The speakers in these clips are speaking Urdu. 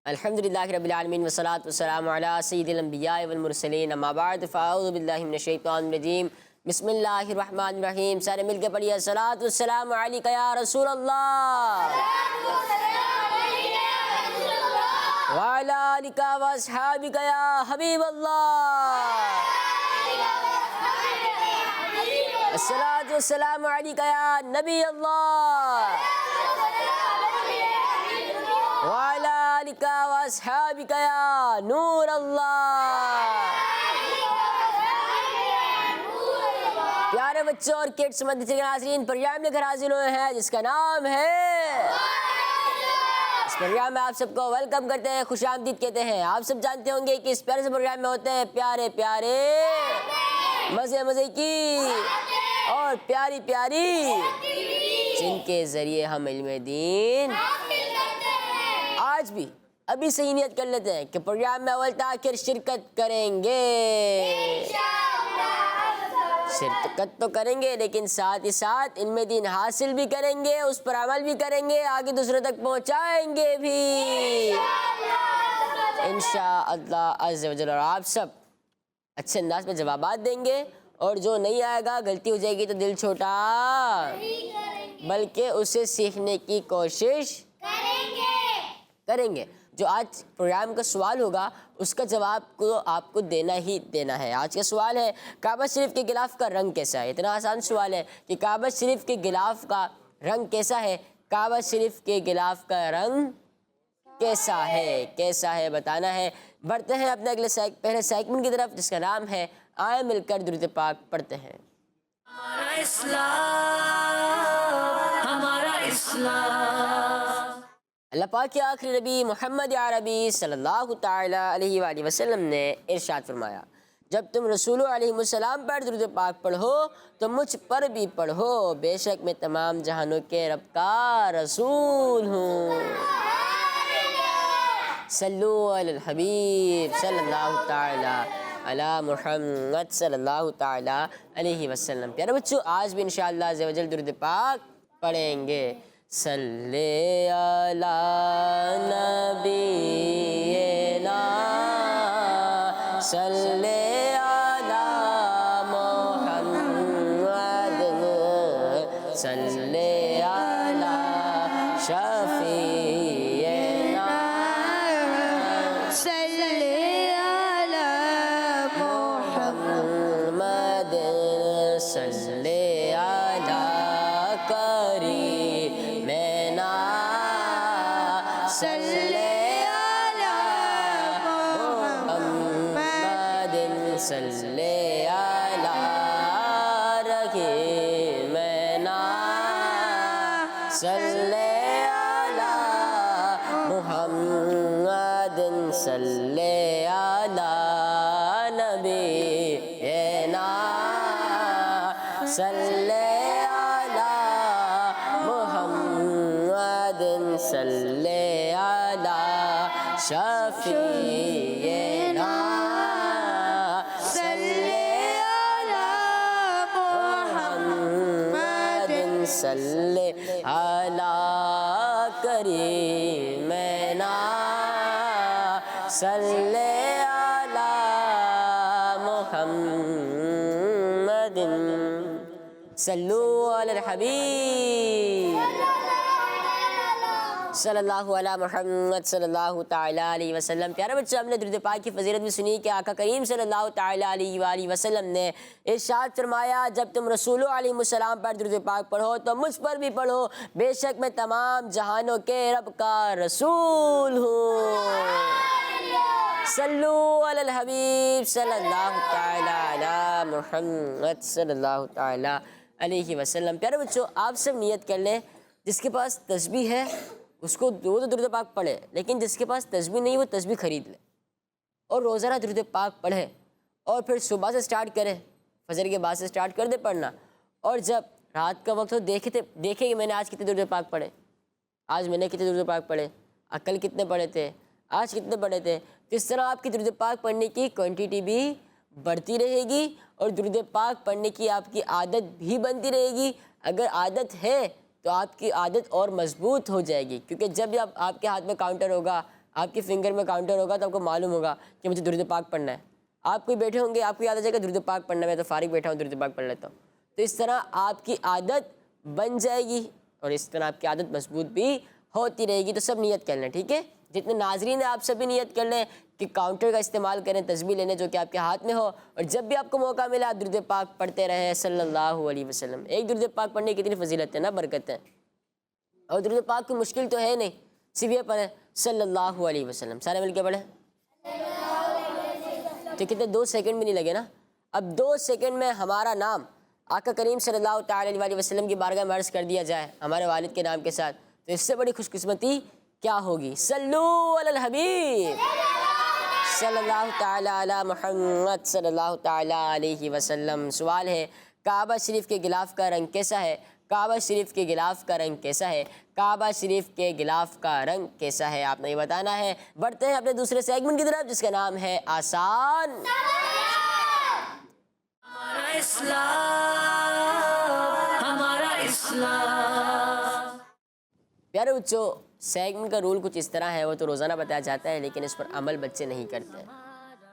الحمدللہ رب العالمین والصلاة والسلام علی سید الانبیاء والمرسلین اما بعد فاعوذ باللہ من الشیطان الرجیم بسم اللہ الرحمن الرحیم. سارے مل کے پڑھیے الصلاۃ والسلام علیکہ یا رسول اللہ وعلی آلکہ واصحابکہ یا حبیب اللہ. الصلاۃ والسلام علیکہ یا نبی اللہ وعلی آلکہ واصحابکہ یا نور اللہ. پیارے بچوں اور کڈس مدرسے کے ناظرین، پروگرام لے کر حاضر ہوئے ہیں جس کا نام ہے، اس پروگرام میں آپ سب کو ویلکم کرتے ہیں، خوش آمدید کہتے ہیں. آپ سب جانتے ہوں گے کہ اس پیارے سے پروگرام میں ہوتے ہیں پیارے پیارے مزے مزے کی اور پیاری پیاری، جن کے ذریعے ہم علم دین آج بھی ابھی سے ہی نیت کر لیتے ہیں کہ پروگرام میں اول تاخیر شرکت کریں گے. شرکت تو کریں گے لیکن ساتھ ہی ساتھ علم دین حاصل بھی کریں گے، اس پر عمل بھی کریں گے، آگے دوسروں تک پہنچائیں گے بھی انشاءاللہ عز و جل. اور آپ سب اچھے انداز میں جوابات دیں گے، اور جو نہیں آئے گا، غلطی ہو جائے گی تو دل چھوٹا بلکہ اسے سیکھنے کی کوشش کریں گے. جو آج پروگرام کا سوال ہوگا اس کا جواب کو آپ کو دینا ہی دینا ہے. آج کا سوال ہے کعبہ شریف کے غلاف کا رنگ کیسا ہے. اتنا آسان سوال ہے کہ کعبہ شریف کے غلاف کا رنگ کیسا ہے. کعبہ شریف کے غلاف کا رنگ کیسا ہے بتانا ہے. بڑھتے ہیں اپنے اگلے پہلے سیگمنٹ کی طرف جس کا نام ہے آئیں مل کر درود پاک پڑھتے ہیں. ہمارا اسلام اللہ پاک کے آخری نبی محمد عربی صلی اللہ تعالی علیہ وآلہ وسلم نے ارشاد فرمایا، جب تم رسول علیہ السلام پر درود پاک پڑھو تو مجھ پر بھی پڑھو، بے شک میں تمام جہانوں کے رب کا رسول ہوں. صلو علی الحبیب صلی اللہ تعالی علی محمد صلی اللہ تعالی علیہ وسلم. پیارے بچوں، آج بھی انشاءاللہ عز و جل درود پاک پڑھیں گے. صلی علی نبینا صلی علی محمد صلی علی شفیعنا صلی علی محمد صلی علی کریمنا صلی علی محمد صلی علی رحیمنا صلی علی محمد صلی علی نبینا صلی علی محمد صلی علی شفیعنا صلی علی محمد صلی علی کریمنا صلی علی محمد صلو علی الحبیب صلی اللہ علی محمد صلی اللہ تعالی علیہ وسلم. پیارے بچوں، ہم نے درود پاک کی فضیلت بھی سنی کہ آقا کریم صلی اللہ تعالی علیہ وآلہ وسلم نے ارشاد فرمایا، جب تم رسول علیہ السلام پر درود پاک پڑھو تو مجھ پر بھی پڑھو، بے شک میں تمام جہانوں کے رب کا رسول ہوں. صلو علی الحبیب صلی اللہ تعالی علی محمد صلی اللہ تعالی علیہ وسلم. پیارے بچوں، آپ سب نیت کر لیں، جس کے پاس تسبیح ہے اس کو وہ تو درود پاک پڑھے، لیکن جس کے پاس تسبیح نہیں وہ تسبیح خرید لے اور روزانہ درود پاک پڑھے، اور پھر صبح سے سٹارٹ کرے، فجر کے بعد سے سٹارٹ کر دے پڑھنا، اور جب رات کا وقت ہو، دیکھے کہ میں نے آج کتنے درود پاک پڑھے، آج میں نے کتنے درود پاک پڑھے، کل کتنے پڑھے تھے، آج کتنے پڑھے تھے. تو اس طرح آپ کی درود پاک پڑھنے کی کوانٹٹی بھی بڑھتی رہے گی اور درود پاک پڑھنے کی آپ کی عادت بھی بنتی رہے گی. اگر عادت ہے تو آپ کی عادت اور مضبوط ہو جائے گی، کیونکہ جب آپ کے ہاتھ میں کاؤنٹر ہوگا، آپ کی فنگر میں کاؤنٹر ہوگا تو آپ کو معلوم ہوگا کہ مجھے درود پاک پڑھنا ہے. آپ کوئی بیٹھے ہوں گے، آپ کو یاد آ جائے گا درود پاک پڑھنا ہے، میں تو فارغ بیٹھا ہوں درود پاک پڑھ لیتا ہوں. تو اس طرح آپ کی عادت بن جائے گی اور اس طرح آپ کی عادت مضبوط بھی ہوتی رہے گی. تو سب نیت کر لیں، ٹھیک ہے؟ جتنے ناظرین ہیں آپ سبھی نیت کر لیں کہ کاؤنٹر کا استعمال کریں، تسبیح لینے جو کہ آپ کے ہاتھ میں ہو، اور جب بھی آپ کو موقع ملے آپ درود پاک پڑھتے رہیں صلی اللہ علیہ وسلم. ایک درود پاک پڑھنے کی کتنی فضیلت ہے نا، برکت ہے. اور درود پاک کی مشکل تو ہے نہیں، صرف یہ پڑھیں صلی اللہ علیہ وسلم. سارے مل کے پڑھیں. تو کتنے 2 سیکنڈ بھی نہیں لگے نا. اب 2 سیکنڈ میں ہمارا نام آقا کریم صلی اللہ تعالی علیہ وسلم کی بارگاہ میں عرض کر دیا جائے ہمارے والد کے نام کے ساتھ، تو اس سے بڑی خوش قسمتی کیا ہوگی. صلو علی الحبیب صلی اللہ تعالی علی محمد صلی اللہ تعالی علیہ وسلم. سوال ہے کعبہ شریف کے غلاف کا رنگ کیسا ہے؟ کعبہ شریف کے غلاف کا رنگ کیسا ہے؟ کعبہ شریف کے غلاف کا رنگ کیسا ہے؟ آپ نے یہ بتانا ہے. بڑھتے ہیں اپنے دوسرے سیگمنٹ کی طرف جس کا نام ہے آسان. پیارے بچوں، سیگمنٹ کا رول کچھ اس طرح ہے، وہ تو روزانہ بتایا جاتا ہے لیکن اس پر عمل بچے نہیں کرتے.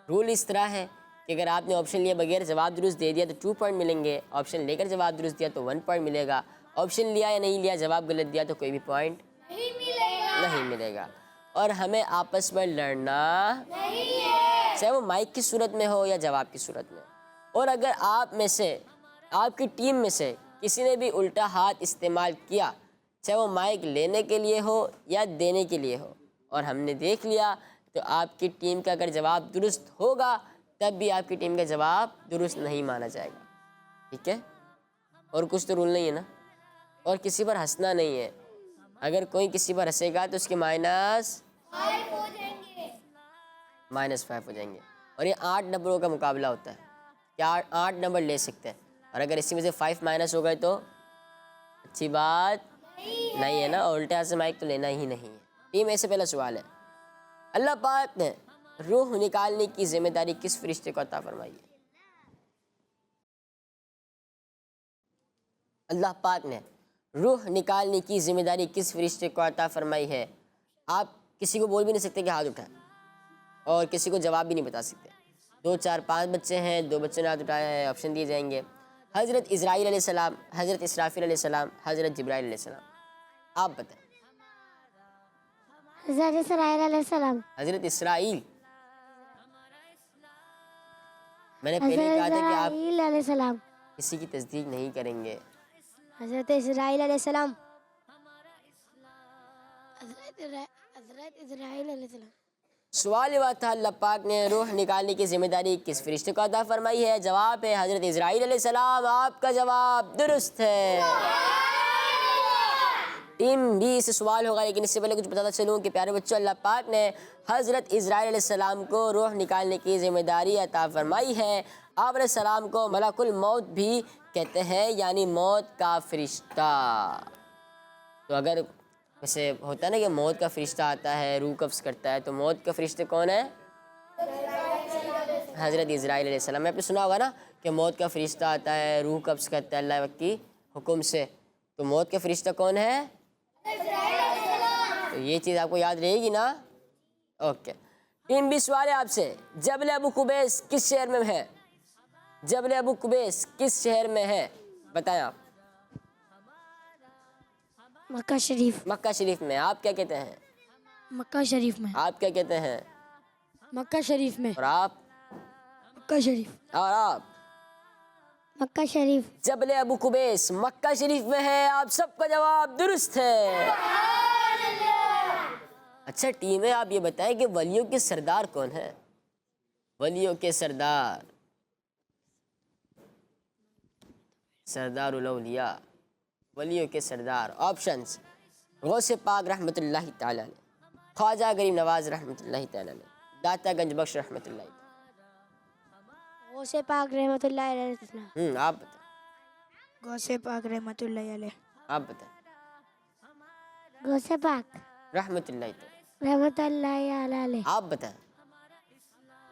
رول اس طرح ہے کہ اگر آپ نے آپشن لیے بغیر جواب درست دے دیا تو 2 پوائنٹ ملیں گے، آپشن لے کر جواب درست دیا تو 1 پوائنٹ ملے گا، آپشن لیا یا نہیں لیا جواب غلط دیا تو کوئی بھی پوائنٹ نہیں ملے گا. اور ہمیں آپس میں لڑنا چاہے وہ مائک کی صورت میں ہو یا جواب کی صورت میں. اور اگر آپ میں سے، آپ کی ٹیم میں سے کسی نے بھی الٹا ہاتھ استعمال کیا، چاہے وہ مائک لینے کے لیے ہو یا دینے کے لیے ہو، اور ہم نے دیکھ لیا، تو آپ کی ٹیم کا اگر جواب درست ہوگا تب بھی آپ کی ٹیم کا جواب درست نہیں مانا جائے گا. ٹھیک ہے؟ اور کچھ تو رول نہیں ہے نا. اور کسی پر ہنسنا نہیں ہے. اگر کوئی کسی پر ہنسے گا تو اس کے مائنس 5 ہو جائیں گے. اور یہ 8 نمبروں کا مقابلہ ہوتا ہے کہ 8 نمبر لے سکتے ہیں، اور اگر اسی میں سے 5 مائنس ہو گئے تو اچھی بات نہیں ہے نا، اور الٹے ہاتھ سے مائک تو لینا ہی نہیں ہے. ٹیم اے سے پہلا سوال ہے، اللہ پاک نے روح نکالنے کی ذمہ داری کس فرشتے کو عطا فرمائی ہے؟ اللہ پاک نے روح نکالنے کی ذمہ داری کس فرشتے کو عطا فرمائی ہے؟ آپ کسی کو بول بھی نہیں سکتے کہ ہاتھ اٹھائیں، اور کسی کو جواب بھی نہیں بتا سکتے. 2 4 5 بچے ہیں، 2 بچوں نے ہاتھ اٹھایا ہے، آپشن دیے جائیں گے. حضرت اسرائیل علیہ السلام، حضرت اسرافیل علیہ السلام، حضرت جبرائیل علیہ السلام. آپ بتائیں. حضرت اسرائیل علیہ السلام. حضرت اسرائیل. میں نے پہلے کہا تھا کہ آپ اسرائیل علیہ السلام. کسی کی تصدیق نہیں کریں گے. حضرت اسرائیل علیہ السلام. حضرت اسرائیل علیہ السلام. سوال یہ تھا اللہ پاک نے روح نکالنے کی ذمہ داری کس فرشتے کو عطا فرمائی ہے؟ جواب ہے حضرت اسرائیل علیہ السلام. آپ کا جواب درست ہے. ٹیم بھی سے سوال ہوگا، لیکن اس سے پہلے کچھ بتاتا چلوں کہ پیارے بچوں، اللہ پاک نے حضرت اسرائیل علیہ السلام کو روح نکالنے کی ذمہ داری عطا فرمائی ہے. آپ علیہ السلام کو ملک الموت بھی کہتے ہیں، یعنی موت کا فرشتہ. تو اگر ویسے ہوتا ہے نا کہ موت کا فرشتہ آتا ہے، روح قبض کرتا ہے، تو موت کا فرشتہ کون ہے؟ حضرت اسرائیل علیہ السلام. میں آپ نے سنا ہوگا نا کہ موت کا فرشتہ آتا ہے، روح قبض کرتا ہے اللہ وقت کی حکم سے. تو موت کا فرشتہ کون ہے؟ تو یہ چیز آپ کو یاد رہے گی نا. اوکے. ٹیم بھی سوال ہے آپ سے، جبل ابو قبیس کس شہر میں ہے؟ جبل ابو قبیس کس شہر میں ہے؟ بتائیں آپ. مکہ شریف. مکہ شریف میں. آپ کیا کہتے ہیں؟ مکہ شریف میں. آپ کیا کہتے ہیں؟ مکہ شریف میں. اور آپ؟ مکہ شریف. اور آپ؟ مکہ شریف. جبل ابو قبیس مکہ شریف میں ہے. آپ سب کا جواب درست ہے. اچھا ٹیم ہے، آپ یہ بتائیں کہ ولیوں کے سردار کون ہیں؟ ولیوں کے سردار، سردار الاولیاء، ولیوں کے سردار. آپشنز: غوث پاک رحمۃ اللہ تعالی علیہ، خواجہ غریب نواز رحمۃ اللہ تعالی علیہ، داتا گنج بخش رحمۃ اللہ تعالی. غوث پاک رحمۃ اللہ علیہ السلام. آپ بتائیں. غوث پاک رحمۃ اللہ علیہ. آپ بتائیں. غوث پاک رحمت اللہ تعالی. رحمۃ اللہ علیہ. آپ بتائیں.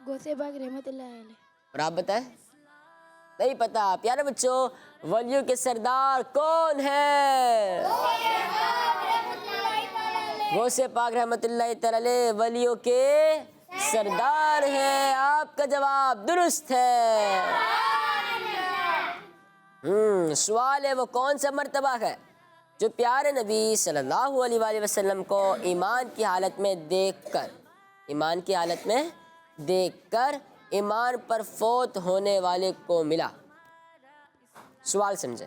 غوث پاک رحمۃ اللہ علیہ. اور آپ بتائیں. نہیں پتا. پیارے بچوں ولیوں کے سردار کون ہے؟ غوث پاک رحمت اللہ تعالی علیہ ولیوں کے سردار ہے. آپ کا جواب درست ہے. سوال ہے وہ کون سا مرتبہ ہے جو پیارے نبی صلی اللہ علیہ وآلہ وسلم کو ایمان کی حالت میں دیکھ کر ایمان پر فوت ہونے والے کو ملا. سوال سمجھیں.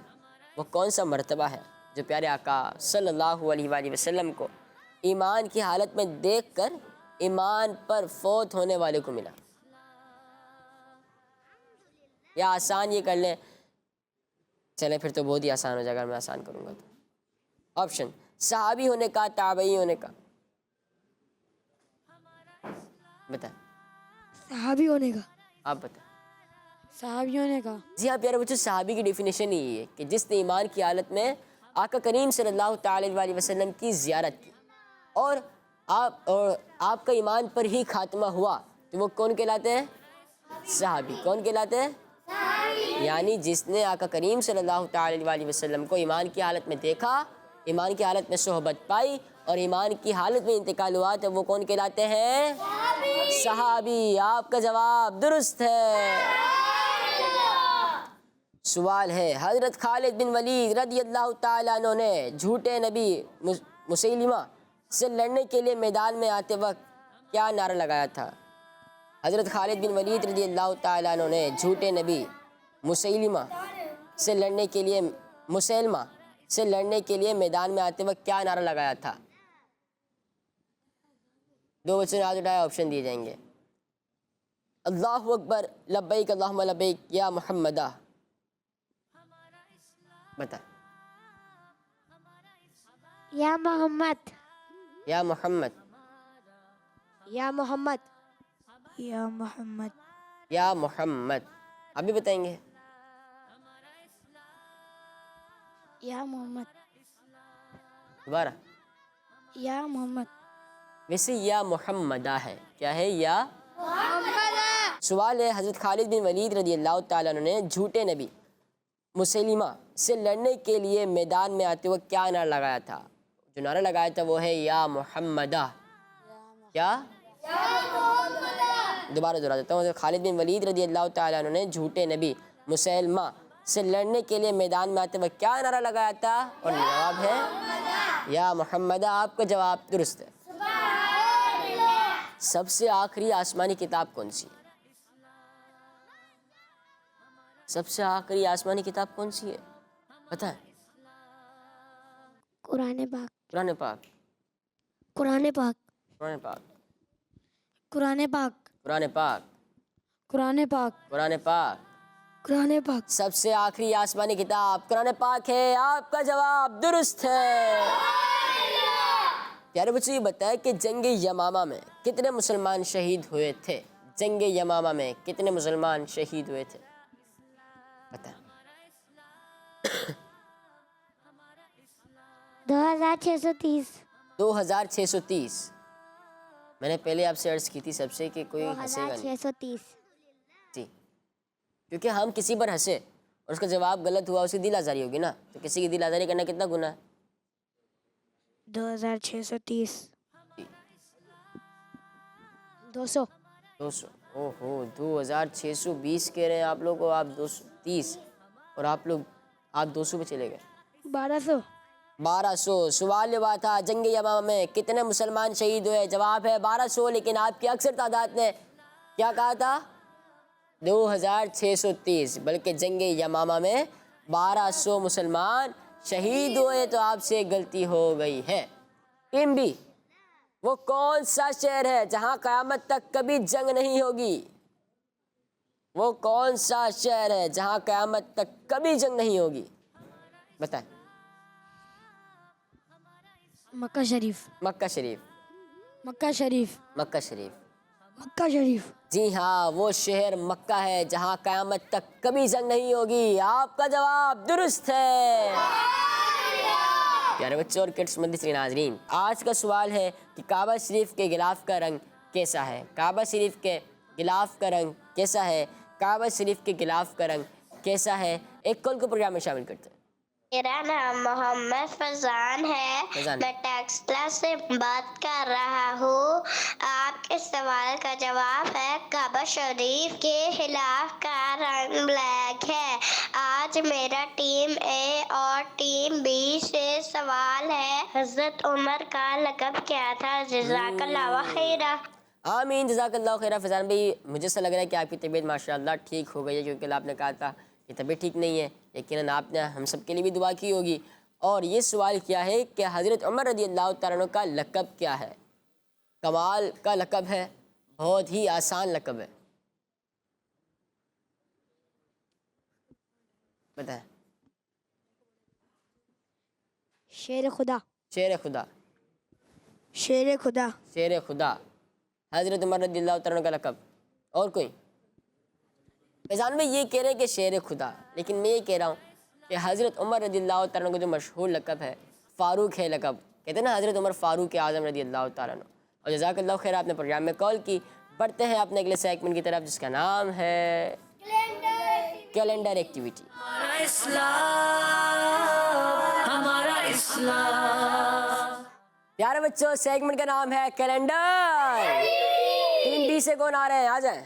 وہ کون سا مرتبہ ہے جو پیارے آقا صلی اللہ علیہ وآلہ وسلم کو ایمان کی حالت میں دیکھ کر ایمان پر فوت ہونے والے کو ملا؟ یا آسان یہ کر لیں. چلیں پھر تو بہت ہی آسان ہو جائے گا میں آسان کروں گا تو. آپشن صحابی ہونے کا، تابعی ہونے کا. بتائیں. صحابی ہونے کا. آپ بتائیں. صحابی ہونے کا. جی ہاں پیارے بچوں صحابی کی ڈیفینیشن ہی ہے کہ جس نے ایمان کی حالت میں آقا کریم صلی اللہ تعالی علیہ وسلم کی زیارت کی اور آپ کا ایمان پر ہی خاتمہ ہوا تو وہ کون کہلاتے ہیں؟ صحابی. کون کہلاتے ہیں؟ یعنی جس نے آقا کریم صلی اللہ تعالی علیہ وسلم کو ایمان کی حالت میں دیکھا، ایمان کی حالت میں صحبت پائی اور ایمان کی حالت میں انتقال ہوا تو وہ کون کہلاتے ہیں؟ صحابی. آپ کا جواب درست ہے. سوال ہے حضرت خالد بن ولید رضی اللہ تعالیٰ عنہ نے جھوٹے نبی مسیلمہ سے لڑنے کے لیے میدان میں آتے وقت کیا نعرہ لگایا تھا؟ حضرت خالد بن ولید رضی اللہ تعالیٰ عنہ نے جھوٹے نبی مسیلمہ سے لڑنے کے لیے میدان میں آتے وقت کیا نعرہ لگایا تھا؟ دو بچوں نے ہاتھ اٹھایا. آپشن دیے جائیں گے. اللہ اکبر، لبیک اللہم لبیک، یا محمدہ. بتا. یا محمد. یا محمد. یا محمد. یا محمد. یا محمد. ابھی بتائیں گے. یا محمد. دوبارہ. یا محمد. ویسے یا محمدہ ہے. کیا ہے؟ یا محمد. سوال ہے حضرت خالد بن ولید رضی اللہ تعالیٰ عنہ نے جھوٹے نبی مسیلمہ سے لڑنے کے لیے میدان میں آتے وقت کیا نعرہ لگایا تھا؟ جو نعرہ لگایا تھا وہ ہے یا محمدہ. کیا؟ دوبارہ دہرا دیتا ہوں. حضرت خالد بن ولید رضی اللہ تعالیٰ عنہ نے جھوٹے نبی مسیلمہ سے لڑنے کے لیے میدان میں آتے وقت کیا نعرہ لگایا تھا؟ اور جواب ہے یا محمدہ. آپ کا جواب درست ہے. سب سے آخری آسمانی کتاب کون سی ہے؟ سب سے آخری آسمانی کتاب کون سی ہے؟ بتائیں. قرآن پاک. قرآن پاک. قرآن پاک. قرآن پاک. قرآن پاک. قرآن پاک. قرآن پاک. قرآن پاک. قرآن پاک. سب سے آخری آسمانی کتاب قرآن پاک ہے. آپ کا جواب درست ہے. پیارے بچوں یہ بتائیں کہ جنگ یمامہ میں کتنے مسلمان شہید ہوئے تھے؟ جنگ یمامہ میں کتنے مسلمان شہید ہوئے تھے؟ بتائیں. 2630. 2630. میں نے پہلے آپ سے عرض کی تھی سب سے کہ کوئی ہنسے گا نہیں. 2630. جی کیونکہ ہم کسی پر ہنسے اور اس کا جواب غلط ہوا اس کی دل آزاری ہوگی نا. تو کسی کی دل آزاری کرنا کتنا گناہ ہے؟ 2630. 200. 200. او ہو 2620 کہہ رہے ہیں آپ لوگ. آپ 230 اور آپ 200 پہ چلے گئے. 1200. 1200. سوال یہ ہوا تھا جنگ یمامہ میں کتنے مسلمان شہید ہوئے؟ جواب ہے 1200. لیکن آپ کی اکثر تعداد نے کیا کہا تھا؟ 2630. بلکہ جنگ یمامہ میں 1200 مسلمان شہید ہوئے. تو آپ سے غلطی ہو گئی ہے. بھی وہ کون سا شہر ہے جہاں قیامت تک کبھی جنگ نہیں ہوگی؟ وہ کون سا شہر ہے جہاں قیامت تک کبھی جنگ نہیں ہوگی؟ بتائیں. مکہ شریف. مکہ شریف. مکہ شریف. مکہ شریف. مکہ شریف. جی ہاں، وہ شہر مکہ ہے جہاں قیامت تک کبھی جنگ نہیں ہوگی. آپ کا جواب درست ہے. پیارے بچوں اور کڈس مدنی چینل ناظرین، آج کا سوال ہے کہ کعبہ شریف کے غلاف کا رنگ کیسا ہے؟ کعبہ شریف کے غلاف کا رنگ کیسا ہے؟ کعبہ شریف کے غلاف کا رنگ کیسا ہے؟ ایک کال کو پروگرام میں شامل کرتے ہیں. میرا نام محمد فضان ہے. فضان. میں ٹیکسلا سے بات کر رہا ہوں. آپ کے سوال کا جواب ہے کعبہ شریف کے غلاف کا رنگ بلیک ہے. آج میرا ٹیم اے اور ٹیم بی سے سوال ہے، حضرت عمر کا لقب کیا تھا؟ جزاک اللہ خیرہ. آمین، جزاک اللہ خیرہ. فضان بھائی، مجھے ایسا لگ رہا ہے کہ آپ کی طبیعت ماشاءاللہ ٹھیک ہو گئی ہے، کیونکہ آپ نے کہا تھا کہ طبیعت ٹھیک نہیں ہے. یقیناً آپ نے ہم سب کے لیے بھی دعا کی ہوگی. اور یہ سوال کیا ہے کہ حضرت عمر رضی اللہ تعالیٰ عنہ کا لقب کیا ہے؟ کمال کا لقب ہے، بہت ہی آسان لقب ہے. بتائیں. شیر خدا. شیر خدا. شیر خدا. شیر خدا، حضرت عمر رضی اللہ تعالیٰ عنہ کا لقب. اور کوئی؟ فیضان میں یہ کہہ رہے ہیں کہ شیر خدا، لیکن میں یہ کہہ رہا ہوں کہ حضرت عمر رضی اللہ تعالیٰ عنہ کا جو مشہور لقب ہے فاروق ہے. لقب کہتے ہیں نا حضرت عمر فاروق اعظم رضی اللہ تعالیٰ عنہ. اور جزاک اللہ خیر، آپ نے پروگرام میں کال کی. بڑھتے ہیں اپنے اگلے سیگمنٹ کی طرف جس کا نام ہے کیلنڈر ایکٹیویٹی. پیارے بچوں، سیگمنٹ کا نام ہے کیلنڈر. ٹیم بی سے کون آ رہے ہیں؟ آ جائیں.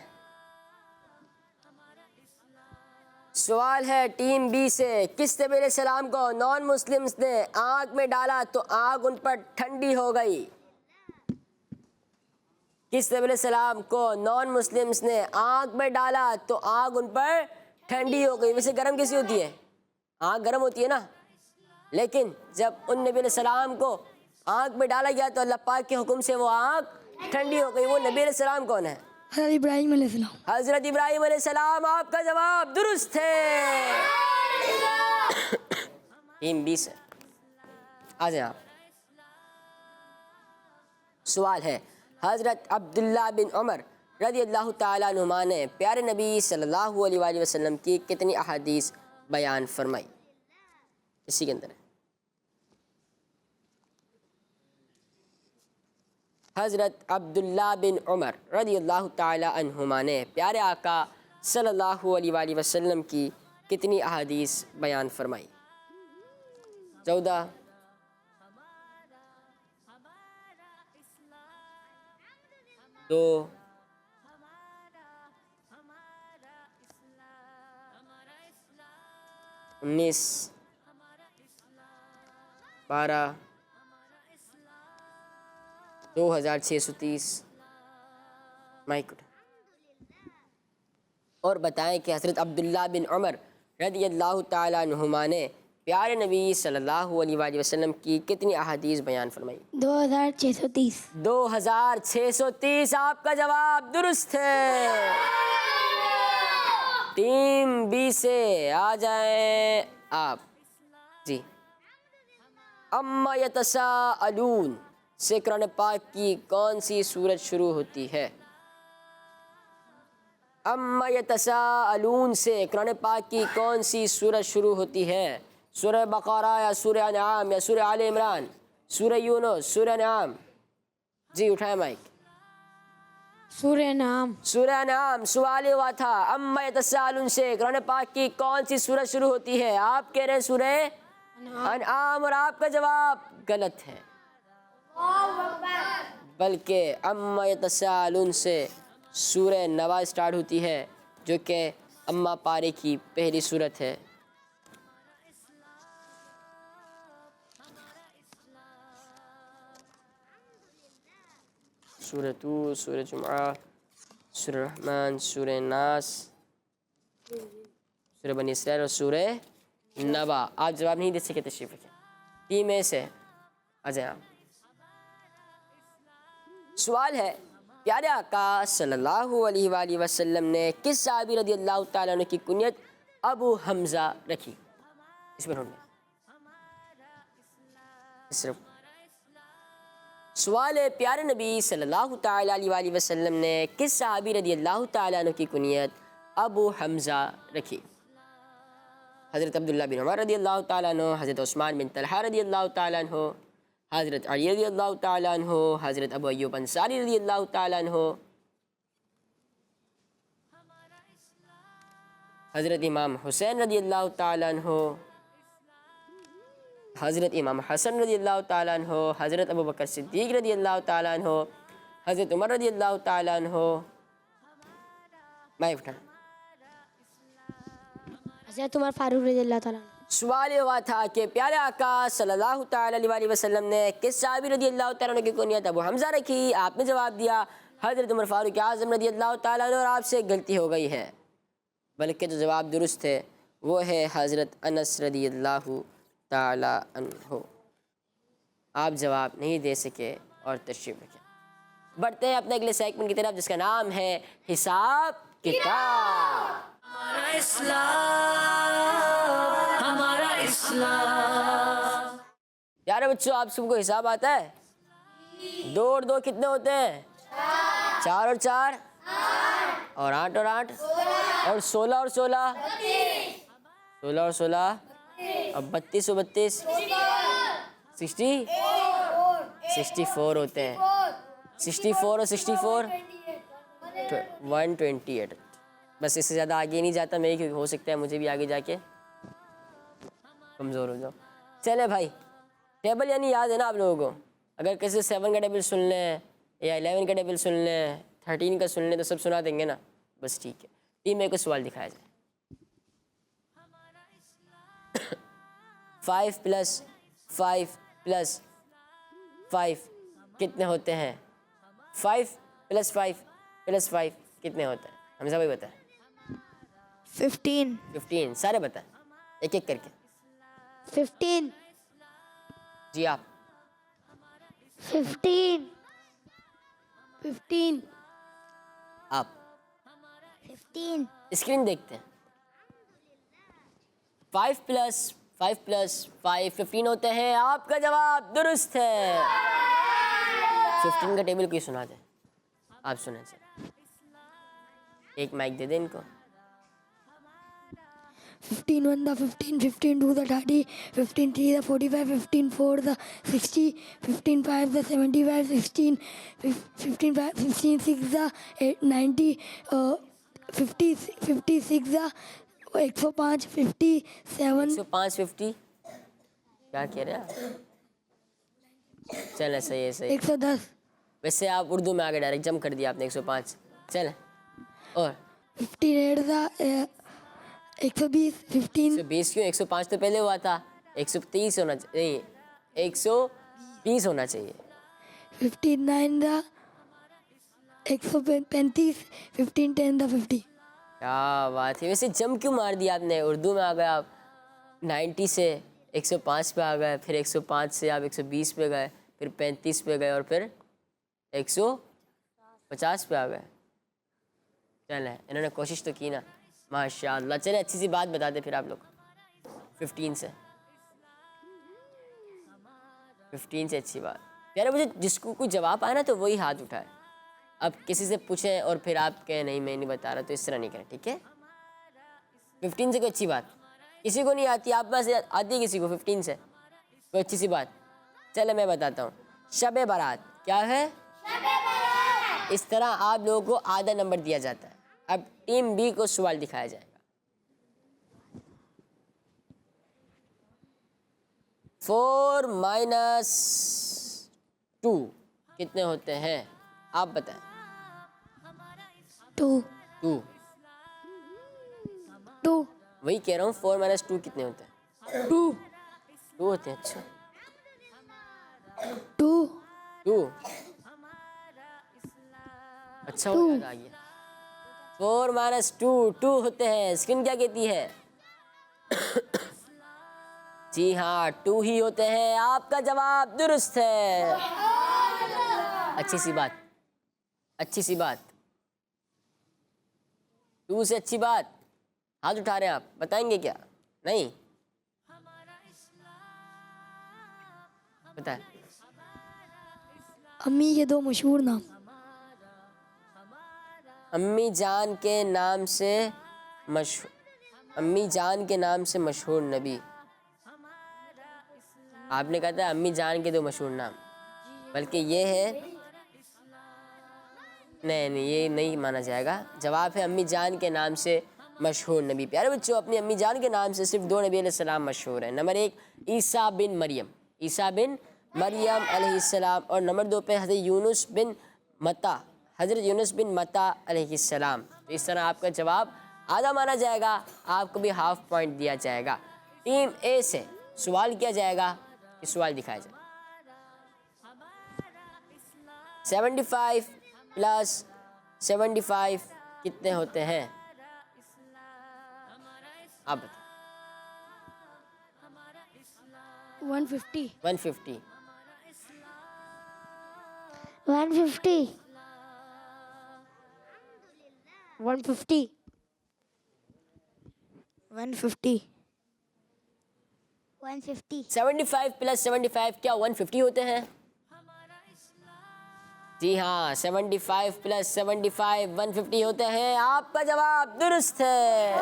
سوال ہے ٹیم بی سے، کس نبی علیہ السلام کو نان مسلمز نے آگ میں ڈالا تو آگ ان پر ٹھنڈی ہو گئی؟ کس نبی علیہ السلام کو نان مسلمز نے آگ میں ڈالا تو آگ ان پر ٹھنڈی ہو گئی؟ ویسے گرم کیسی ہوتی ہے؟ آگ گرم ہوتی ہے نا. لیکن جب ان نبی علیہ السلام کو آگ میں ڈالا گیا تو اللہ پاک کے حکم سے وہ آگ ٹھنڈی ہو گئی. وہ نبی علیہ السلام کون ہے؟ حضرت ابراہیم علیہ السلام. حضرت ابراہیم علیہ السلام. آپ کا جواب درست ہے. ٹیم بی سے آ جائیں آپ. سوال ہے حضرت عبداللہ بن عمر رضی اللہ تعالیٰ عنہما نے پیارے نبی صلی اللہ علیہ وآلہ وسلم کی کتنی احادیث بیان فرمائی؟ اسی کے اندر ہے. حضرت عبداللہ بن عمر رضی اللہ تعالیٰ عنہما نے پیارے آقا صلی اللہ علیہ وآلہ وسلم کی کتنی احادیث بیان فرمائی؟ 14، 2، 19، 12، 2630. مائک اٹھا اور بتائیں کہ حضرت عبداللہ بن عمر رضی اللہ تعالیٰ عنہما نے پیارے نبی صلی اللہ علیہ وآلہ وسلم کی کتنی احادیث بیان فرمائی؟ 2630. 2630. آپ کا جواب درست ہے. ٹیم بی سے آ جائیں آپ. جی. اما یتساءلون سے قرآن پاک کی کون سی سورت شروع ہوتی ہے؟ اما یتساءلون سے قرآن پاک کی کون سی سورت شروع ہوتی ہے؟ سورہ بقرہ یا سورہ انعام یا سورہ آل عمران، سورہ یونس، سورہ انعام؟ جی اٹھائیں مائک. سورہ انعام. سورہ انعام. سوال ہوا تھا اما یتساءلون سے قرآن پاک کی کون سی سورت شروع ہوتی ہے؟ آپ کہہ رہے ہیں سورہ انعام، اور آپ کا جواب غلط ہے. بلکہ اما یتساءلون سے سورہ نبا سٹارٹ ہوتی ہے، جو کہ اما پارے کی پہلی سورت ہے. سورہ طور، سورہ جمعہ، سورہ رحمان، سورہ ناس، سورہ بنی اسرائیل اور سورہ نبا. آپ جواب نہیں دے سکے، تشریف رکھیں. ٹیم اے سے آ جائیں آپ. سوال ہے پیارے آقا صلی اللہ علیہ وآلہ وسلم نے کس صحابی رضی اللہ تعالیٰ عنہ کی کنیت ابو حمزہ رکھی؟ اس میں صرف سوال ہے پیارے نبی صلی اللہ تعالیٰ علیہ وآلہ وسلم نے کس صحابی رضی اللہ تعالیٰ عنہ کی کنیت ابو حمزہ رکھی؟ حضرت عبداللہ بن عمر رضی اللہ تعالیٰ عنہ، حضرت عثمان بن طلحہ رضی اللہ تعالیٰ عنہ، حضرت علی رضی اللہ تعالیٰ عنہ، حضرت ابو ایوب انصاری رضی اللہ تعالیٰ عنہ، حضرت امام حسین رضی اللہ تعالیٰ عنہ، حضرت امام حسن رضی اللہ تعالیٰ عنہ، حضرت ابو بکر صدیق رضی اللہ تعالیٰ عنہ، حضرت عمر رضی اللہ تعالیٰ عنہ۔ میں اٹھا حضرت عمر فاروق رضی اللہ تعالیٰ عنہ۔ سوال یہ ہوا تھا کہ پیارے آقا صلی اللہ تعالیٰ علیہ وآلہ وسلم نے کس صحابی رضی اللہ تعالیٰ عنہ کی کنیت ابو حمزہ رکھی؟ آپ نے جواب دیا حضرت عمر فاروق اعظم رضی اللہ تعالیٰ عنہ، اور آپ سے غلطی ہو گئی ہے، بلکہ جو جواب درست ہے وہ ہے حضرت انس رضی اللہ تعالیٰ عنہ۔ آپ جواب نہیں دے سکے اور تشریف رکھیں۔ بڑھتے ہیں اپنے اگلے سیگمنٹ کی طرف جس کا نام ہے حساب کتاب۔ پیارے بچوں، آپ سب کو حساب آتا ہے؟ 2 اور 2 کتنے ہوتے ہیں؟ 4 اور 4 اور 8 اور 8 اور 16 اور 16 16 اور 16 اور 32 اور 32 64 ہوتے ہیں۔ 64 اور 64 128۔ بس اس سے زیادہ آگے نہیں جاتا میں، کیونکہ ہو سکتا ہے مجھے بھی آگے جا کے کمزور ہو جاؤ۔ چلے بھائی، ٹیبل یعنی یاد ہے نا آپ لوگوں کو؟ اگر کسی 7 کا ٹیبل سن لیں یا 11 کا ٹیبل سن لیں، 13 کا سن لیں تو سب سنا دیں گے نا؟ بس ٹھیک ہے، ٹیم میں کو سوال دکھایا جائے۔ 5 + 5 + 5 کتنے ہوتے ہیں؟ 5 + 5 + 5 کتنے ہوتے ہیں؟ حمزہ بھائی بتائیں۔ 15 15 سارے بتائیں ایک ایک کر کے۔ 15 جی آپ 15 15 آپ 15 اسکرین دیکھتے ہیں۔ 5 + 5 + 5 15 ہوتے ہیں۔ آپ کا جواب درست ہے۔ 15 کا ٹیبل کوئی سنا دیں، آپ سنیں سے ایک مائک دے دیں ان کو۔ 15 1 the 15 15 2 the 30 15 3 the 45 15 4 the 60 15 5 the 75 16 15 5 15 6 the 90 50 56 the 105 57 105 50 کیا کہہ رہے ہیں آپ؟ چلیں صحیح ہے، صحیح۔ 110 ویسے آپ اردو میں آگے ڈائریکٹ جمپ کر دیا آپ نے 105۔ چلیں اور 58 the 120 15 120 کیوں؟ 105 تو پہلے ہوا تھا، 130 ہونا چاہیے، 120 ہونا چاہیے۔ 59 the 135 15 10 the 50 کیا بات ہے! ویسے جم کیوں مار دیا آپ نے؟ اردو میں آ گئے آپ 90 سے 105 پہ آ گئے، پھر 105 سے آپ 120 پہ گئے، پھر 35 پہ گئے اور پھر 150 پہ آ گئے۔ چلیں انہوں نے کوشش تو کی نا، ماشاء اللہ۔ چلیں اچھی سی بات بتاتے پھر آپ لوگ 15 سے اچھی بات۔ پیارے مجھے جس کو کوئی جواب آئے نا تو وہی ہاتھ اٹھائے۔ اب کسی سے پوچھیں اور پھر آپ کہیں نہیں میں نہیں بتا رہا، تو اس طرح نہیں کریں، ٹھیک ہے؟ 15 سے کوئی اچھی بات کسی کو نہیں آتی، آپ میں سے آتی ہے کسی کو 15 سے کوئی اچھی سی بات؟ چلے میں بتاتا ہوں۔ شب برات کیا ہے؟ اس طرح آپ لوگوں کو آدھا نمبر دیا جاتا ہے۔ اب ٹیم بی کو سوال دکھایا جائے گا۔ 4 - 2 کتنے ہوتے ہیں؟ آپ بتائیں۔ 2 2 2 وہی کہہ رہا ہوں، 4 - 2 کتنے ہوتے ہیں؟ 2 2 ہوتے ہیں۔ اچھا 2 2 اچھا وہ یاد آ گیا۔ 4 - 2 2 ہوتے ہیں۔ اسکرین کیا کہتی ہے؟ جی ہاں 2 ہی ہوتے ہیں۔ آپ کا جواب درست ہے۔ اچھی سی بات، اچھی سی بات، 2 سے اچھی بات۔ ہاتھ اٹھا رہے ہیں آپ، بتائیں گے کیا؟ نہیں بتائیں۔ امی کے 2 مشہور نام. امی جان کے نام سے امی جان کے نام سے مشہور نبی. آپ نے کہا تھا امی جان کے 2 مشہور نام، بلکہ یہ ہے نہیں یہ نہیں مانا جائے گا. جواب ہے امی جان کے نام سے مشہور نبی. پیارے بچوں، اپنی امی جان کے نام سے صرف 2 نبی علیہ السلام مشہور ہیں. نمبر 1 عیسیٰ بن مریم علیہ السلام، اور نمبر 2 پہ حضرت یونس بن متا علیہ السلام. تو اس طرح آپ کا جواب آدھا مانا جائے گا، آپ کو بھی ½ پوائنٹ دیا جائے گا. ٹیم اے سے سوال کیا جائے گا، یہ سوال دکھایا جائے. 75 پلس 75 کتنے ہوتے ہیں؟ آپ بتائیں. 150. 150. 150. 150. 150. 150. 75 پلس 75 کیا 150 ہوتے ہیں؟ جی ہاں، 75 پلس 75 150 ہوتے ہیں. آپ کا جواب درست ہے.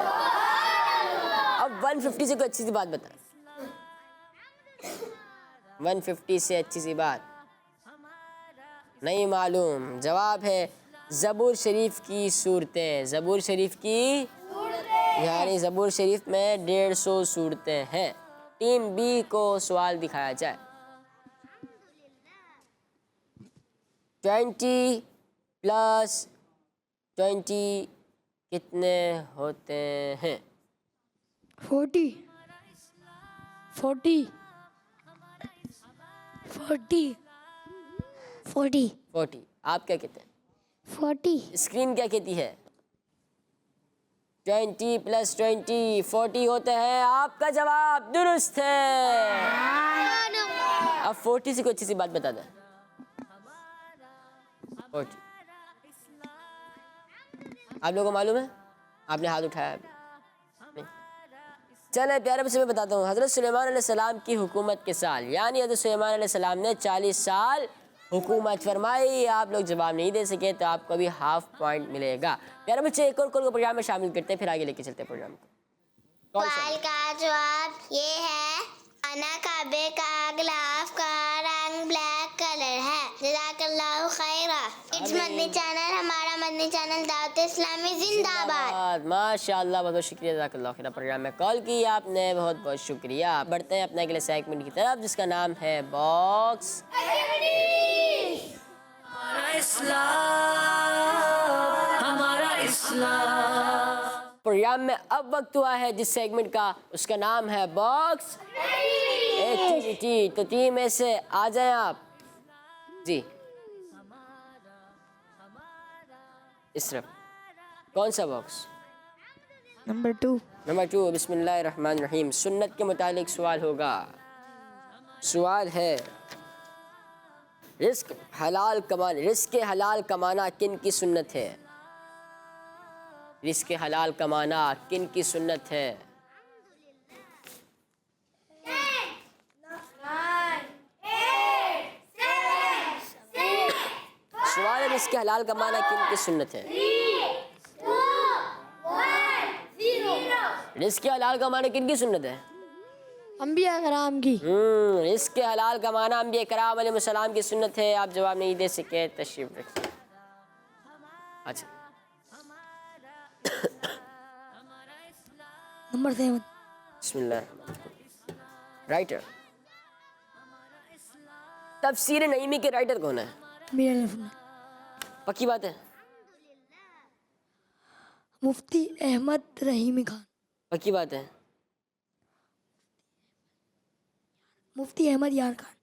اب 150 سے کوئی اچھی سی بات بتائیں. 150 سے اچھی سی بات نہیں معلوم. جواب ہے زبور شریف کی صورتیں. زبور شریف کی یعنی زبور شریف میں 150 صورتیں ہیں. ٹیم بی کو سوال دکھایا جائے. 20 پلس 20 کتنے ہوتے ہیں؟ 40. 40. 40. 40. 40. آپ کیا کہتے ہیں؟ 40. اسکرین کیا کہتی ہے؟ 20 پلس 20 40 ہوتے ہیں. آپ کا جواب درست ہے. اب 40 سے کوئی اچھی سی بات بتا دیں. 40 آپ لوگوں کو معلوم ہے؟ آپ نے ہاتھ اٹھایا ابھی نہیں. چلیں پیارے بچے میں بتاتا ہوں. حضرت سلیمان علیہ السلام کی حکومت کے سال، یعنی حضرت سلیمان علیہ السلام نے 40 سال حکومت فرمائی. آپ لوگ جواب نہیں دے سکے تو آپ کو بھی ½ پوائنٹ ملے گا. پیارے بچے ایک اور کال کو پروگرام میں شامل کرتے ہیں، پھر آگے لے کے چلتے ہیں پروگرام کو. سوال کا جواب یہ ہے، انا کعبے کا غلاف کا رنگ بلیک کلر ہے. جزاک اللہ خیرہ. اٹس مدنی چینل، ہمارا مدنی چینل دعوت اسلامی زندہ باد. ماشاء اللہ، بہت بہت شکریہ. جزاک اللہ خیر. پروگرام میں کال کی آپ نے، بہت بہت شکریہ. بڑھتے ہیں اپنے اگلے سیگمنٹ کی طرف جس کا نام ہے باکس. پروگرام میں اب وقت ہوا ہے جس سیگمنٹ کا، اس کا نام ہے باکس ایکٹیویٹی. تو ٹیم میں سے آ جائیں آپ. جی اس طرف. کون سا باکس؟ نمبر 2. نمبر 2. بسم اللہ الرحمن الرحیم. سنت کے متعلق سوال ہوگا. سوال ہے رزق حلال کمانا کن کی سنت ہے؟ رزق حلال کمانا کن کی سنت ہے؟ سوال ہے رزق حلال کمانا کن کی سنت ہے؟ رزق حلال کمانا کن کی سنت ہے؟ انبیاء کرام کی. رزق حلال کمانا انبیاء کرام علیہ السلام کی سنت ہے. آپ جواب نہیں دے سکے، تشریف رکھیں. اچھا نمبر 7. بسم اللہ الرحمن الرحیم. رائٹر تفسیر نعیمی کے رائٹر کون ہے؟ امیر علیہ السلام. پکی بات ہے؟ مفتی احمد رحیمی خان. پکی بات ہے؟ مفتی احمد یار خان.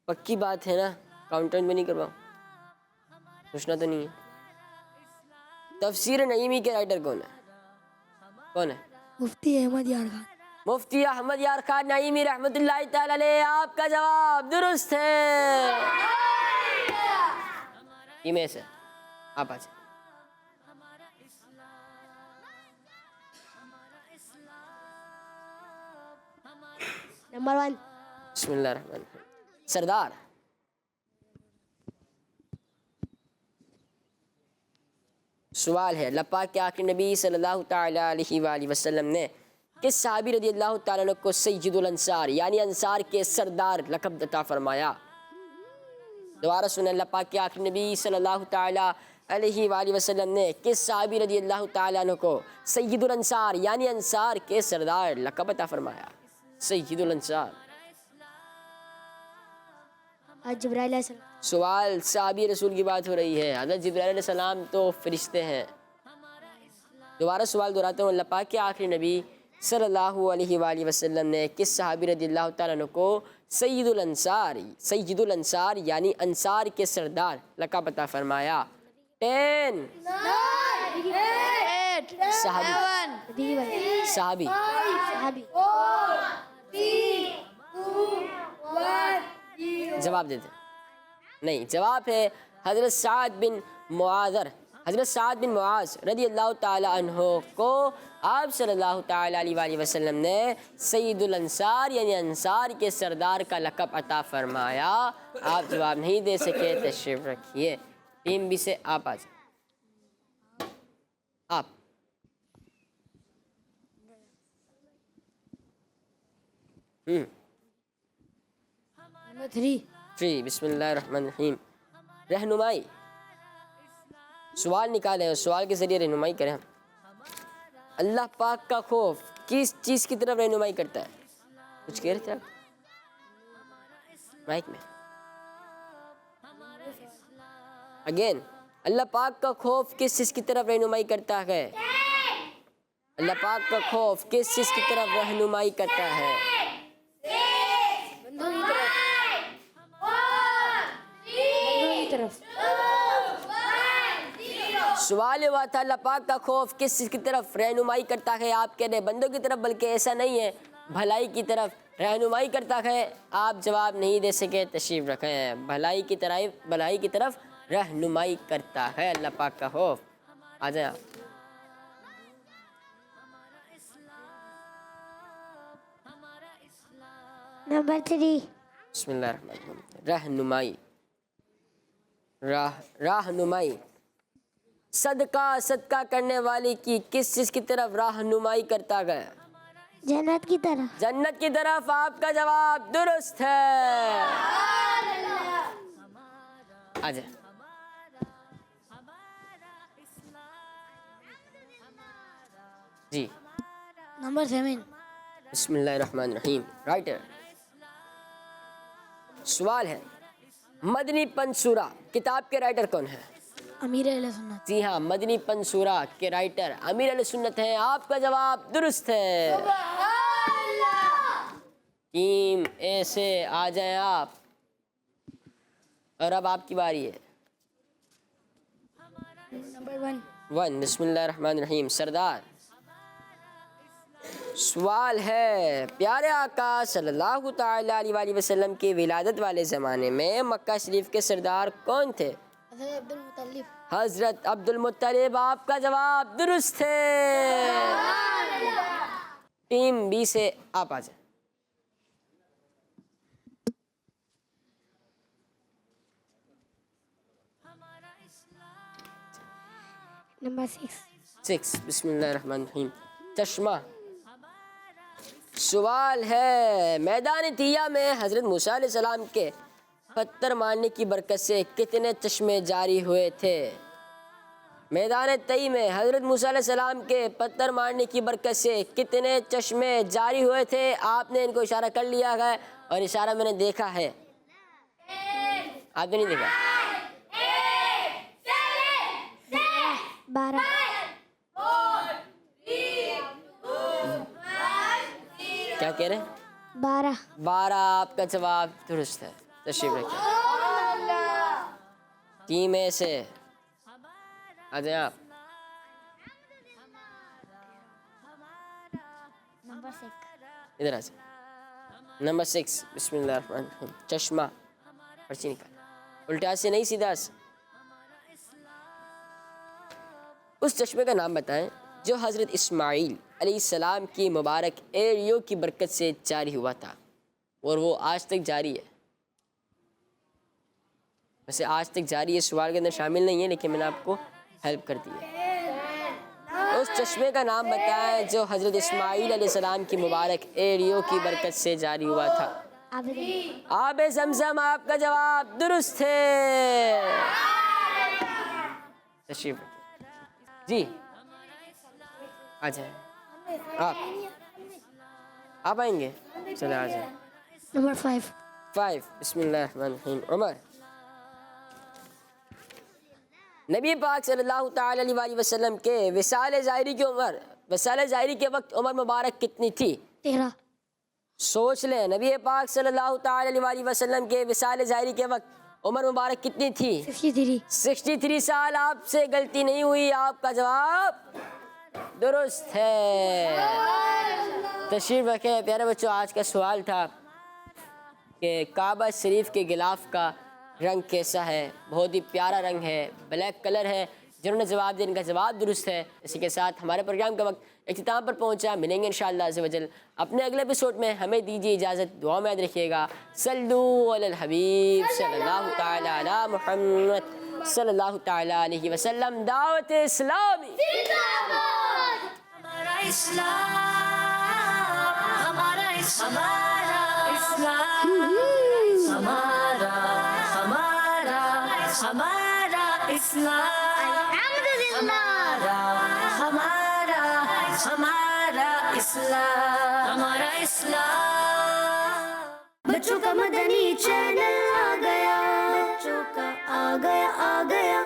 پکی بات ہے نا؟ کاؤنٹر میں نہیں کرواؤں، پوچھنا تو نہیں ہے. تفسیر نعیمی کے رائٹر کون ہے؟ کون ہے؟ مفتی احمد یار خان. مفتی احمد یار خان نعیمی رحمۃ اللہ تعالی علیہ. آپ کا جواب درست ہے. میں سے آپ آ جائیں. نمبر 1. بسم اللہ الرحمن الرحیم. سردار سوال ہے اللہ پاک کے آخری نبی صلی اللہ تعالیٰ علیہ وآلہ وسلم نے کس صحابی رضی اللہ تعالیٰ عنہ کو سید الانصار یعنی انصار کے سردار لقب عطا فرمایا؟ دوبارہ سنیں، اللہ پاک کے آخری نبی صلی اللہ تعالیٰ علیہ وآلہ وسلم نے کس صحابی رضی اللہ تعالیٰ عنہ کو سید الانصار یعنی انصار کے سردار لقب عطا فرمایا؟ سید الانصار۔ جبرائیل علیہ السلام۔ سوال صحابی رسول کی بات ہو رہی ہے، حضرت جبرائیل علیہ السلام تو فرشتے ہیں۔ دوبارہ سوال دہراتا ہوں، اللہ پاک کے آخری نبی صلی اللہ علیہ وآلہ وسلم نے کس صحابی رضی اللہ تعالیٰ عنہ کو سید الانصار یعنی انصار کے سردار لقب عطا فرمایا؟ 10 صحابی جواب دیتے نہیں، جواب ہے حضرت سعد بن معاذ رضی اللہ تعالیٰ عنہ کو آپ صلی اللہ تعالیٰ علیہ وآلہ وسلم نے سید الانصار یعنی انصار کے سردار کا لقب عطا فرمایا۔ آپ جواب نہیں دے سکے، تشریف رکھیے۔ ٹیم بی سے آپ آ جائیں۔ آپ نمبر 3 بسم اللہ الرحمن الرحیم، رہنمائی۔ سوال نکالیں اور سوال کے ذریعے رہنمائی کریں۔ اللہ پاک کا خوف کس چیز کی طرف رہنمائی کرتا ہے؟ کچھ کہہ رہے تھے آپ مائک میں؟ اگین، اللہ پاک کا خوف کس چیز کی طرف رہنمائی کرتا ہے؟ اللہ پاک کا خوف کس چیز کی طرف رہنمائی کرتا ہے؟ سوال ہوا تھا اللہ پاک کا خوف کس چیز کی طرف رہنمائی کرتا ہے؟ آپ کہہ رہے بندوں کی طرف، بلکہ ایسا نہیں ہے، بھلائی کی طرف رہنمائی کرتا ہے۔ آپ جواب نہیں دے سکے، تشریف رکھیں۔ بھلائی کی طرف رہنمائی کرتا ہے اللہ پاک کا خوف۔ آ جائیں آپ۔ نمبر 3 بسم اللہ الرحمن الرحیم، رہنمائی۔ صدقہ کرنے والی کی کس چیز کی طرف رہنمائی کرتا گیا؟ جنت کی طرف۔ جنت کی طرف۔ آپ کا جواب درست ہے۔ آ جائیں۔ جی نمبر 7 بسم اللہ الرحمن الرحیم، رائٹر۔ سوال ہے، مدنی پن سورہ کتاب کے رائٹر کون ہے؟ امیر اہل سنت۔ جی ہاں، مدنی پن سورہ کے رائٹر امیر اہل سنت ہیں۔ آپ کا جواب درست ہے۔ ٹیم اے سے آ جائیں آپ، اور اب آپ کی باری ہے۔ نمبر 1 بسم اللہ الرحمن الرحیم، سردار۔ سوال ہے، پیارے آقا صلی اللہ تعالیٰ علیہ وآلہ وسلم کی ولادت والے زمانے میں مکہ شریف کے سردار کون تھے؟ حضرت عبد المطلب۔ آپ کا جواب درست ہے۔ ٹیم بی سے آپ آ جائیں۔ نمبر 6 بسم اللہ الرحمن الرحیم، چشمہ۔ سوال ہے، میدان تیہ میں حضرت موسیٰ علیہ السلام کے پتھر مارنے کی برکت سے کتنے چشمے جاری ہوئے تھے؟ میدان تیہ میں حضرت موسیٰ علیہ السلام کے پتھر مارنے کی برکت سے کتنے چشمے جاری ہوئے تھے؟ آپ نے ان کو اشارہ کر لیا ہے، اور اشارہ میں نے دیکھا ہے۔ آپ نے نہیں دیکھا؟ 12 کیا کہہ رہے ہیں؟ 12 آپ کا جواب درست ہے۔ تشریف رکھیں۔ ٹیم اے سے آ جائیں آپ۔ نمبر 6 ادھر آ جائیں۔ نمبر 6 بسم اللہ الرحمن الرحیم، چشمہ۔ پرچی نکال، الٹا سے نہیں، سیدھا سے۔ اس چشمے کا نام بتائیں جو حضرت اسماعیل علیہ السلام کی مبارک ایڑیوں کی برکت سے جاری ہوا تھا، اور وہ آج تک جاری ہے۔ ویسے آج تک جاری ہے سوال کے اندر شامل نہیں ہے، لیکن میں نے آپ کو ہیلپ کر دی ہے۔ اس چشمے کا نام بتائیں جو حضرت اسماعیل علیہ السلام کی مبارک ایڑیوں کی برکت سے جاری ہوا تھا؟ آب زمزم. آپ کا جواب درست ہے. تشریف جی آ جائیں. آپ آئیں گے؟ چلے آ جائیں. نمبر 5. 5. بسم اللہ الرحمن الرحیم. عمر. نبی پاک صلی اللہ تعالی علیہ وسلم کے وصال ظاہری کی عمر، وصال ظاہری کے وقت عمر مبارک کتنی تھی؟ 13. سوچ لیں، نبی پاک صلی اللہ تعالی علیہ وسلم کے وصال ظاہری کے وقت عمر مبارک کتنی تھی؟ 63. 63 سال. آپ سے غلطی نہیں ہوئی، آپ کا جواب درست ہے. تشریف رکھیں. پیارے بچوں، آج کا سوال تھا کہ کعبہ شریف کے غلاف کا رنگ کیسا ہے؟ بہت ہی پیارا رنگ ہے، بلیک کلر ہے. جنہوں نے جواب دیا ان کا جواب درست ہے. اسی کے ساتھ ہمارے پروگرام کا وقت اختتام پر پہنچا. ملیں گے انشاءاللہ عز و جل اپنے اگلے ایپیسوڈ میں. ہمیں دیجیے اجازت. دعا میں یاد رکھیے گا. صلو علی الحبیب صلی اللہ تعالی علی محمد صلی اللہ تعالی علیہ وسلم. دعوت اسلامی ہمارا اسلام، ہمارا اسلام، ہمارا اسلام، ہمارا اسلام، ہمارا اسلام. بچوں کا مدنی چینل آ گیا، بچوں کا آ گیا